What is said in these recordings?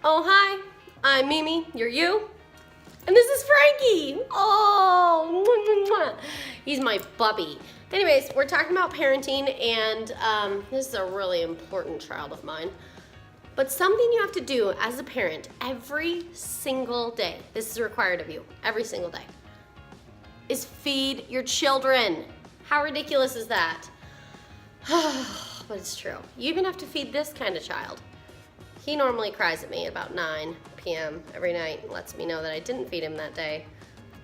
Oh, hi, I'm Mimi, you're you, and this is Frankie. Oh, he's my bubby. Anyways, we're talking about parenting, and this is a really important child of mine. But something you have to do as a parent every single day, this is required of you every single day, is feed your children. How ridiculous is that? But it's true. You even have to feed this kind of child. He normally cries at me about 9 p.m. every night and lets me know that I didn't feed him that day.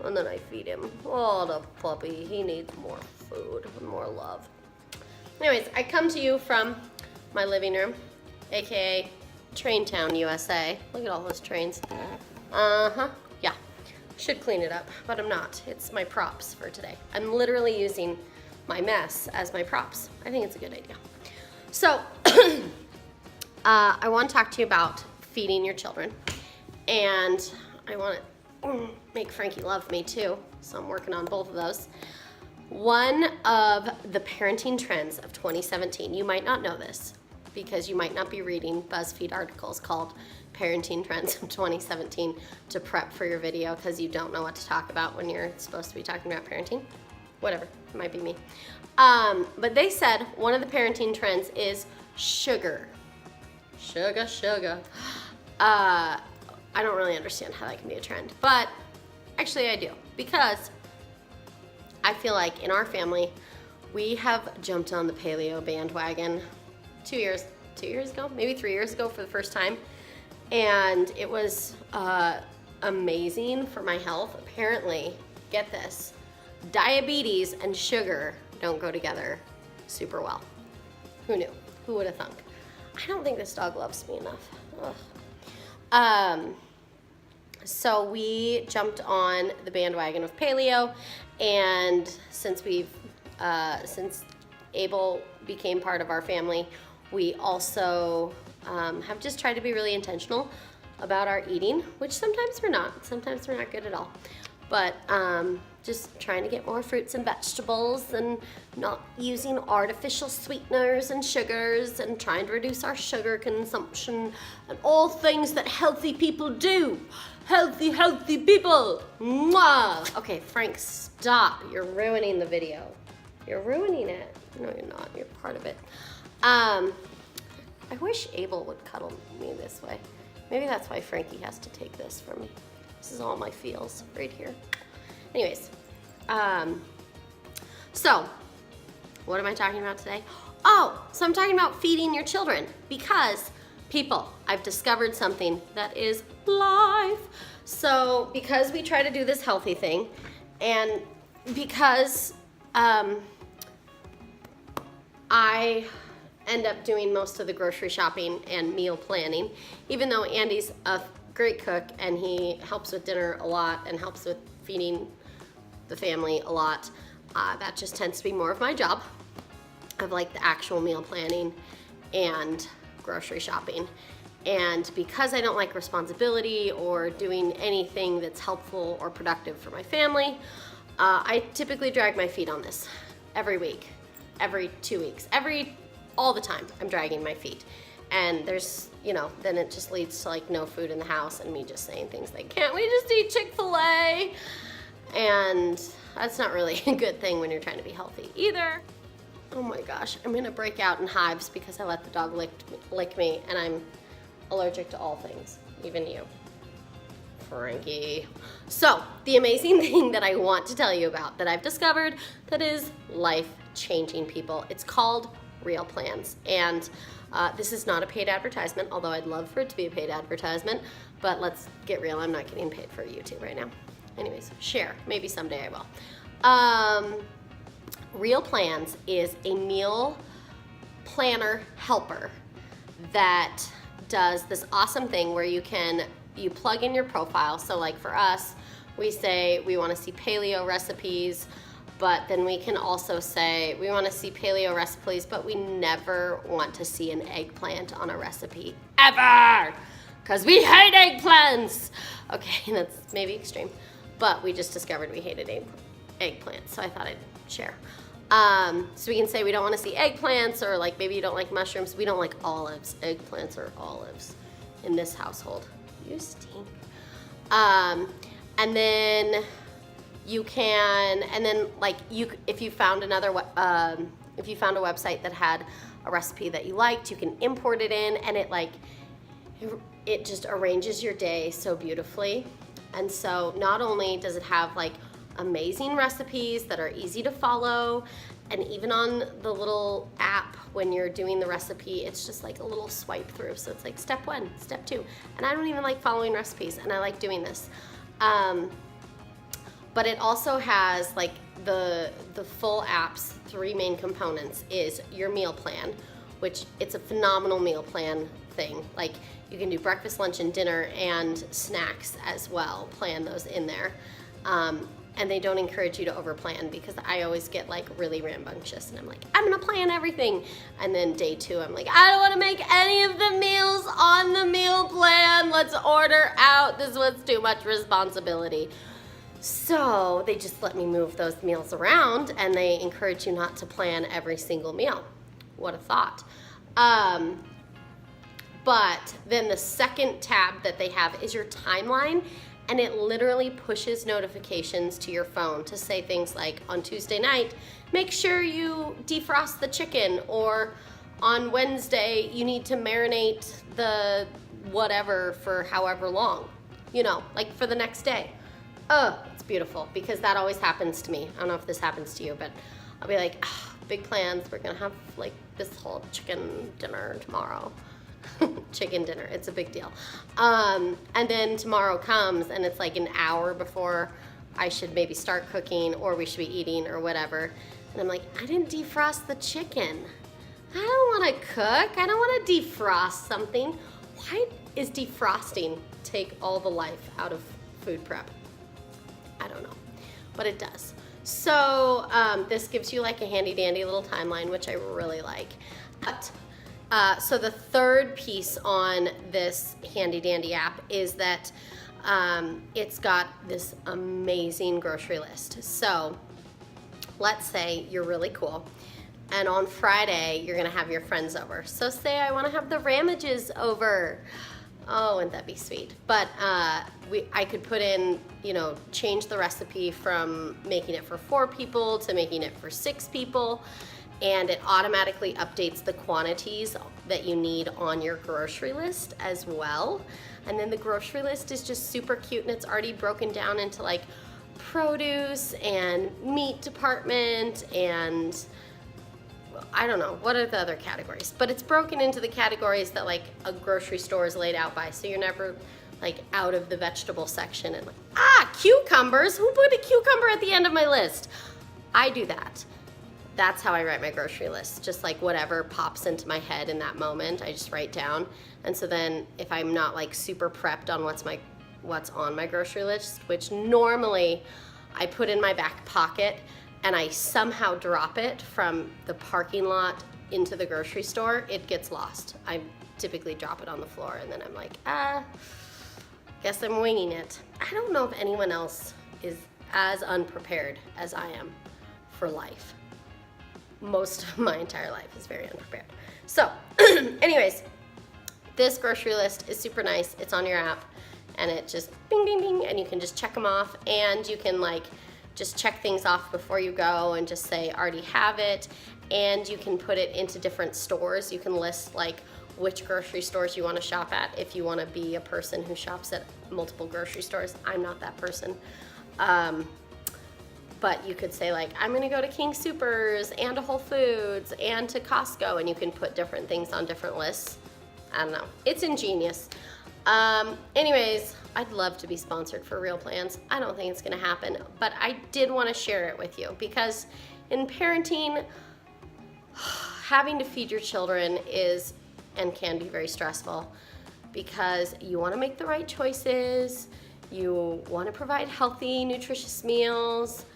And then I feed him. Oh, the puppy. He needs more food and more love. Anyways, I come to you from my living room, aka Train Town, USA. Look at all those trains. Yeah. Should clean it up, but I'm not. It's my props for today. I'm literally using my mess as my props. I think it's a good idea. So, I want to talk to you about feeding your children, and I want to make Frankie love me too, so I'm working on both of those. One of the parenting trends of 2017, you might not know this because you might not be reading BuzzFeed articles called Parenting Trends of 2017 to prep for your video because you don't know what to talk about when you're supposed to be talking about parenting. Whatever, it might be me. But they said one of the parenting trends is sugar. Sugar. I don't really understand how that can be a trend, but actually I do, because I feel like in our family, we have jumped on the paleo bandwagon 2 years ago, maybe 3 years ago for the first time. And it was amazing for my health. Apparently, get this, diabetes and sugar don't go together super well. Who knew? Who would have thunk? I don't think this dog loves me enough. Ugh. So we jumped on the bandwagon of paleo, and since Abel became part of our family, we also have just tried to be really intentional about our eating, which sometimes we're not. Sometimes we're not good at all. But just trying to get more fruits and vegetables and not using artificial sweeteners and sugars and trying to reduce our sugar consumption and all things that healthy people do. Healthy people. Mwah! Okay, Frank, stop. You're ruining the video. You're ruining it. No, you're not. You're part of it. I wish Abel would cuddle me this way. Maybe that's why Frankie has to take this from me. This is all my feels right here. Anyways, so what am I talking about today? Oh, so I'm talking about feeding your children because people, I've discovered something that is life. So because we try to do this healthy thing, and because I end up doing most of the grocery shopping and meal planning, even though Andy's a great cook and he helps with dinner a lot and helps with feeding the family a lot, that just tends to be more of my job of like the actual meal planning and grocery shopping. And because I don't like responsibility or doing anything that's helpful or productive for my family, I typically drag my feet on this every week, every 2 weeks, all the time I'm dragging my feet. And there's, then it just leads to like no food in the house and me just saying things like, can't we just eat Chick-fil-A? And that's not really a good thing when you're trying to be healthy either. Oh my gosh, I'm gonna break out in hives because I let the dog lick me, and I'm allergic to all things, even you, Frankie. So, the amazing thing that I want to tell you about that I've discovered that is life-changing, people, it's called Real Plans. And this is not a paid advertisement, although I'd love for it to be a paid advertisement, but let's get real, I'm not getting paid for YouTube right now. Anyways, share, maybe someday I will. Real Plans is a meal planner helper that does this awesome thing where you plug in your profile. So like for us, we say we want to see paleo recipes, but then we can also say we want to see paleo recipes, but we never want to see an eggplant on a recipe, ever! Because we hate eggplants! Okay, that's maybe extreme, but we just discovered we hated eggplants, so I thought I'd share. So we can say we don't want to see eggplants, or like maybe you don't like mushrooms. We don't like olives. Eggplants are olives. in this household. You stink. And then you can, and then like if you found if you found a website that had a recipe that you liked, you can import it in, and it just arranges your day so beautifully. And so not only does it have like amazing recipes that are easy to follow, and even on the little app when you're doing the recipe, it's just like a little swipe through. So it's like step 1, step 2. And I don't even like following recipes, and I like doing this. But it also has like the full app's 3 main components is your meal plan, which it's a phenomenal meal plan thing. Like you can do breakfast, lunch, and dinner, and snacks as well. Plan those in there. And they don't encourage you to overplan, because I always get like really rambunctious and I'm like, I'm gonna plan everything. And then day 2, I'm like, I don't wanna make any of the meals on the meal plan. Let's order out. This was too much responsibility. So they just let me move those meals around, and they encourage you not to plan every single meal. What a thought. But then the second tab that they have is your timeline, and it literally pushes notifications to your phone to say things like, on Tuesday night, make sure you defrost the chicken, or on Wednesday, you need to marinate the whatever for however long, you know, like for the next day. Oh, it's beautiful, because that always happens to me. I don't know if this happens to you, but I'll be like, oh, big plans. We're gonna have like this whole chicken dinner tomorrow. Chicken dinner, it's a big deal. And then tomorrow comes, and it's like an hour before I should maybe start cooking, or we should be eating, or whatever. And I'm like, I didn't defrost the chicken. I don't wanna cook. I don't wanna defrost something. Why is defrosting take all the life out of food prep? I don't know, but it does. So this gives you like a handy dandy little timeline, which I really like. But, so the third piece on this handy dandy app is that it's got this amazing grocery list. So let's say you're really cool, and on Friday you're gonna have your friends over. So say I wanna have the Ramages over. Oh, wouldn't that be sweet? But I could put in, you know, change the recipe from making it for 4 people to making it for 6 people, and it automatically updates the quantities that you need on your grocery list as well. And then the grocery list is just super cute, and it's already broken down into like produce and meat department, and I don't know, what are the other categories? But it's broken into the categories that like a grocery store is laid out by, so you're never like out of the vegetable section and like, cucumbers, who put a cucumber at the end of my list? I do that. That's how I write my grocery list, just like whatever pops into my head in that moment, I just write down. And so then if I'm not like super prepped on what's on my grocery list, which normally I put in my back pocket, and I somehow drop it from the parking lot into the grocery store, it gets lost. I typically drop it on the floor, and then I'm like, guess I'm winging it. I don't know if anyone else is as unprepared as I am for life. Most of my entire life is very unprepared. So, anyways, this grocery list is super nice. It's on your app, and it just bing, bing, bing, and you can just check them off, and you can like just check things off before you go and just say, already have it. And you can put it into different stores. You can list like which grocery stores you want to shop at if you want to be a person who shops at multiple grocery stores. I'm not that person. But you could say like, I'm gonna go to King Soopers and to Whole Foods and to Costco, and you can put different things on different lists. I don't know, it's ingenious. Anyways, I'd love to be sponsored for Real Plans. I don't think it's gonna happen, but I did wanna share it with you, because in parenting, having to feed your children is and can be very stressful, because you wanna make the right choices, you wanna provide healthy, nutritious meals,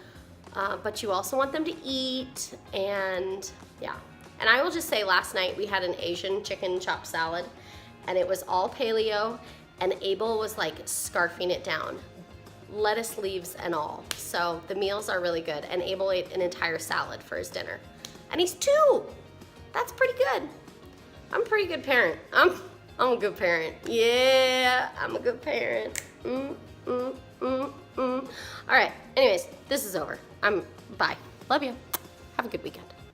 but you also want them to eat, and yeah. And I will just say, last night we had an Asian chicken chopped salad, and it was all paleo, and Abel was like scarfing it down, lettuce leaves and all. So the meals are really good, and Abel ate an entire salad for his dinner. And he's 2. That's pretty good. I'm a pretty good parent. I'm a good parent. Yeah, I'm a good parent. All right. Anyways, this is over. Bye. Love you. Have a good weekend.